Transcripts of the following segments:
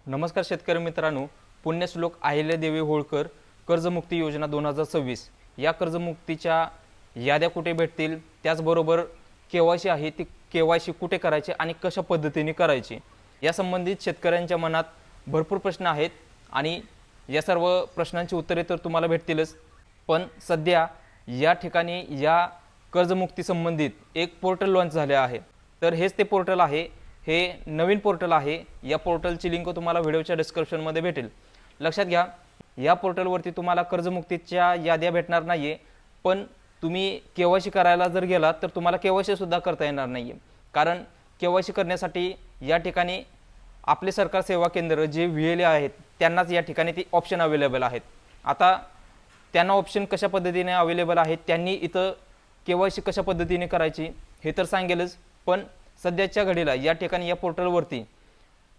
नमस्कार शेतकरी मित्रांनो, पुण्यश्लोक अहिल्यादेवी होळकर कर्जमुक्ती योजना 2026 या कर्जमुक्तीच्या याद्या कुठे भेटतील, त्याचबरोबर केवायसी आहे ती केवायसी कुठे करायची आणि कशा पद्धतीने करायची या संबंधित शेतकऱ्यांच्या मनात भरपूर प्रश्न आहेत आणि या सर्व प्रश्नांची उत्तरे तर तुम्हाला भेटतीलच। पण सध्या या ठिकाणी या कर्जमुक्ती संबंधित एक पोर्टल लॉन्च झाले आहे। तर हेच ते पोर्टल आहे, हे नवीन पोर्टल आहे। या पोर्टलची लिंक तुम्हाला व्हिडिओच्या डिस्क्रिप्शनमध्ये भेटेल। लक्षात घ्या, या पोर्टलवरती तुम्हाला कर्जमुक्तीच्या याद्या भेटणार नाहीये, पण तुम्ही केवायसी करायला जर गेलात तर तुम्हाला केवायसी सुद्धा करता येणार नाहीये। कारण केवायसी करण्यासाठी या ठिकाणी आपले सरकार सेवा केंद्र जे व्हीएलए आहेत त्यांनाच या ठिकाणी ती ऑप्शन अवेलेबल आहेत। आता त्यांना ऑप्शन कशा पद्धतीने अवेलेबल आहेत, त्यांनी इथं केवायसी कशा पद्धतीने करायची हे तर सांगेलच, पण सध्याच्या घडीला या ठिकाणी या पोर्टलवरती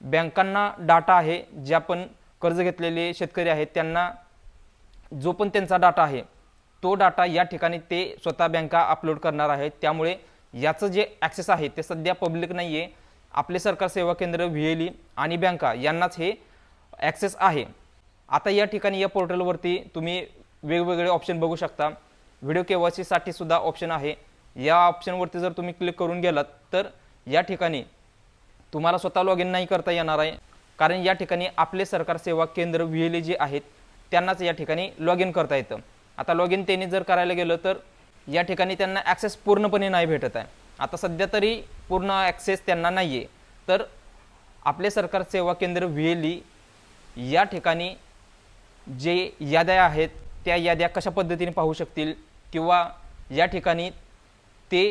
बँकांना डाटा आहे, ज्या पण कर्ज घेतलेले शेतकरी आहेत त्यांना जो पण त्यांचा डाटा आहे तो डाटा या ठिकाणी ते स्वतः बँका अपलोड करणार आहेत। त्यामुळे याचं जे ॲक्सेस आहे ते सध्या पब्लिक नाही आहे, आपले सरकार सेवा केंद्र व्हीएलई आणि बँका यांनाच हे ॲक्सेस आहे। आता या ठिकाणी या पोर्टलवरती तुम्ही वेगवेगळे ऑप्शन बघू शकता। व्हिडिओ केवायसीसाठी सुद्धा ऑप्शन आहे। या ऑप्शनवरती जर तुम्ही क्लिक करून गेलात तर या ठिकाणी तुम्हाला स्वतः लॉग इन नाही करता येणार आहे, कारण या ठिकाणी आपले सरकार सेवा केंद्र व्हीएलए जे आहेत त्यांनाच या ठिकाणी लॉग इन करता येतं। आता लॉग इन त्यांनी जर करायला गेलं तर या ठिकाणी त्यांना ॲक्सेस पूर्णपणे नाही भेटत आहे। आता सध्या तरी पूर्ण ॲक्सेस त्यांना नाही आहे। तर आपले सरकार सेवा केंद्र व्हीएलई या ठिकाणी जे याद्या आहेत त्या याद्या कशा पद्धतीने पाहू शकतील किंवा या ठिकाणी ते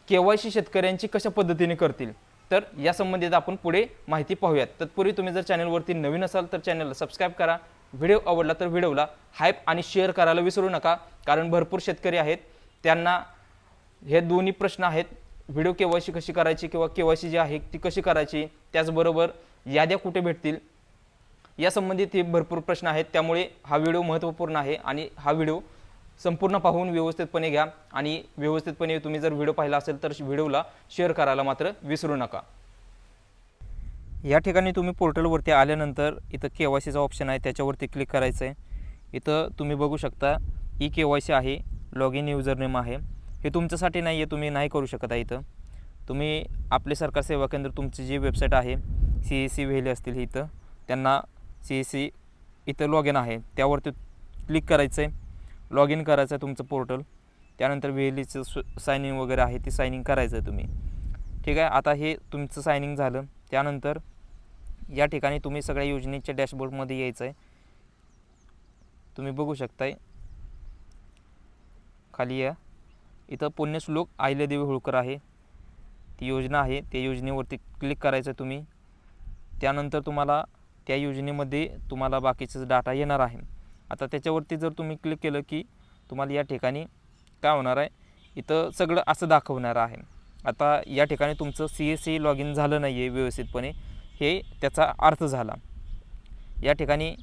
केवायसी शेतकऱ्यांची कशा पद्धतीने करतील, तर या संबंधित आपण पुढे माहिती पाहूयात। तत्पूर्वी तुम्ही जर चॅनलवरती नवीन असाल तर चॅनलला सबस्क्राईब करा। व्हिडिओ आवडला तर व्हिडिओला हाईप आणि शेअर करायला विसरू नका, कारण भरपूर शेतकरी आहेत त्यांना हे दोन्ही प्रश्न आहेत, व्हिडिओ केवायसी कशी करायची किंवा केवायसी जी आहे ती कशी करायची, त्याचबरोबर याद्या कुठे भेटतील या संबंधित हे भरपूर प्रश्न आहेत। त्यामुळे हा व्हिडिओ महत्त्वपूर्ण आहे आणि हा व्हिडिओ संपूर्ण पाहून व्यवस्थितपणे घ्या आणि व्यवस्थितपणे तुम्ही जर व्हिडिओ पाहिला असेल तर व्हिडिओला शेअर करायला मात्र विसरू नका। या ठिकाणी तुम्ही पोर्टलवरती आल्यानंतर इथं केवायसीचा ऑप्शन आहे, त्याच्यावरती क्लिक करायचं आहे। इथं तुम्ही बघू शकता ई केवायसी आहे, लॉग इन युजर नेम आहे। हे तुमच्यासाठी नाही आहे, तुम्ही नाही करू शकत आहे। इथं तुम्ही आपले सरकार सेवा केंद्र तुमची जी वेबसाईट आहे CSC व्हीएलए असतील इथं त्यांना CSC इथं लॉग इन आहे त्यावरती क्लिक करायचं आहे, लॉग इन करायचं आहे तुमचं पोर्टल। त्यानंतर व्हीएलईचं सायनिंग वगैरे आहे ती सायनिंग करायचं आहे तुम्ही, ठीक आहे। आता हे तुमचं सायनिंग झालं, त्यानंतर या ठिकाणी तुम्ही सगळ्या योजनेच्या डॅशबोर्डमध्ये यायचं आहे। तुम्ही बघू शकताय खाली या इथं पुण्यश्लोक अहिल्यादेवी होळकर आहे ती योजना आहे, त्या योजनेवरती क्लिक करायचं आहे तुम्ही। त्यानंतर तुम्हाला त्या योजनेमध्ये तुम्हाला बाकीचं डाटा येणार आहे। आता त्याच्यावरती जर तुम्ही क्लिक केलं की तुम्हाला या ठिकाणी काय होणार आहे, इथं सगळं असं दाखवणार आहे। आता या ठिकाणी तुमचं CSC लॉग इन झालं नाही आहे व्यवस्थितपणे, हे त्याचा अर्थ झाला। या ठिकाणी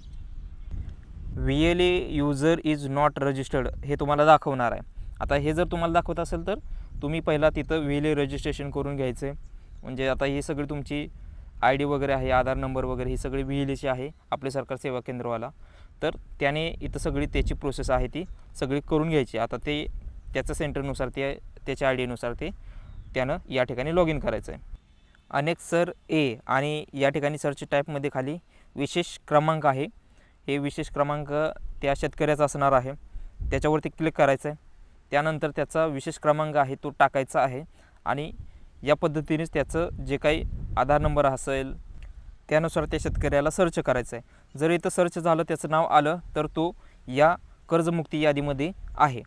व्हीएलए युजर इज नॉट रजिस्टर्ड हे तुम्हाला दाखवणार आहे। आता हे जर तुम्हाला दाखवत असेल तर तुम्ही पहिला तिथं व्हीएलए रजिस्ट्रेशन करून घ्यायचं आहे। म्हणजे आता ही सगळी तुमची ID वगैरे आहे, आधार नंबर वगैरे ही सगळी व्हीएलएची आहे आपले सरकार सेवा केंद्रवाला, तर त्याने इथं सगळी त्याची प्रोसेस आहे ती सगळी करून घ्यायची। आता ते त्याच्या सेंटरनुसार ते त्याच्या ID नुसार ते त्यानं या ठिकाणी लॉग इन करायचं आहे। अनेक सर ए आणि या ठिकाणी सर्च टाईपमध्ये खाली विशेष क्रमांक आहे, हे विशेष क्रमांक त्या शेतकऱ्याचा असणार आहे, त्याच्यावरती क्लिक करायचं आहे। त्यानंतर त्याचा विशेष क्रमांक आहे तो टाकायचा आहे आणि या पद्धतीनेच त्याचं जे काही आधार नंबर असेल त्यानुसार त्या शेतकऱ्याला सर्च करायचं आहे। जर इथं सर्च झालं त्याचं नाव आलं तर तो या कर्जमुक्ती यादीमध्ये आहे।